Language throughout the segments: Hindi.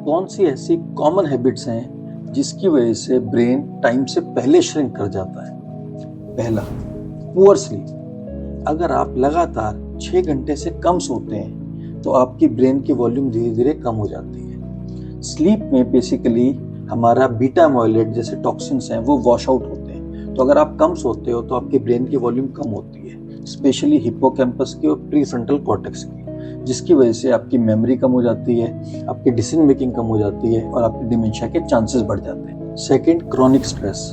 कौन सी ऐसी कॉमन हैबिट्स हैं जिसकी वजह से ब्रेन टाइम से पहले श्रिंक कर जाता है? पहला, पुअर स्लीप। अगर आप लगातार 6 घंटे से कम सोते हैं तो आपकी ब्रेन की वॉल्यूम धीरे धीरे कम हो जाती है। स्लीप में बेसिकली हमारा बीटा एमोइलेट जैसे टॉक्सिन्स हैं वो वॉश आउट होते हैं। तो अगर आप कम सोते हो तो आपकी ब्रेन की वॉल्यूम कम होती है, स्पेशली हिप्पोकैम्पस की और प्रीफ्रंटल कॉर्टेक्स की, जिसकी वजह से आपकी मेमोरी कम हो जाती है, आपकी डिसीजन मेकिंग कम हो जाती है और आपकी डिमेंशिया के चांसेस बढ़ जाते हैं। Second, chronic stress.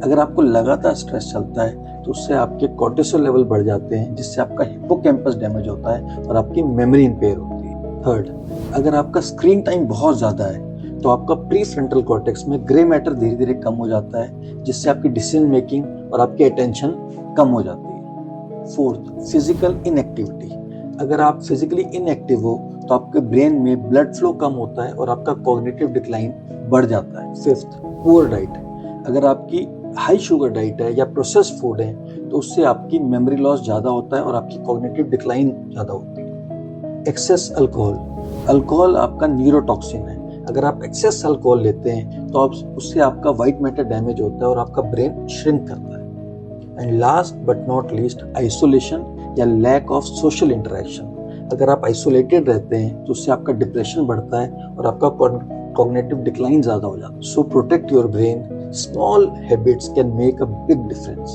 अगर आपको लगातार स्ट्रेस चलता है तो उससे आपके कोर्टिसोल लेवल बढ़ जाते हैं, जिससे आपका हिप्पोकैम्पस डैमेज होता है और आपकी मेमोरी इंपेयर होती है। थर्ड, अगर आपका स्क्रीन टाइम बहुत ज़्यादा है तो आपका प्रीफ्रंटल कॉर्टेक्स में ग्रे मैटर धीरे धीरे कम हो जाता है, जिससे आपकी डिसीजन मेकिंग और आपकी अटेंशन कम हो जाती है। Fourth, physical inactivity. अगर आप फिजिकली इनएक्टिव हो तो आपके ब्रेन में ब्लड फ्लो कम होता है और आपका कॉग्निटिव डिक्लाइन बढ़ जाता है। Fifth, poor diet. अगर आपकी हाई शुगर डाइट है या प्रोसेस्ड फूड है तो उससे आपकी मेमोरी लॉस ज़्यादा होता है और आपकी कॉग्निटिव डिक्लाइन ज़्यादा होती है। Excess alcohol. अल्कोहल आपका न्यूरोटॉक्सिन है। अगर आप एक्सेस अल्कोहल लेते हैं तो उससे आपका वाइट मैटर डैमेज होता है और आपका ब्रेन श्रिंक करता है। And last but not least, isolation या लैक ऑफ सोशल इंटरेक्शन। अगर आप आइसोलेटेड रहते हैं तो उससे आपका डिप्रेशन बढ़ता है और आपका कॉग्निटिव डिक्लाइन ज़्यादा हो जाता है। So protect your brain. Small habits can make a big difference.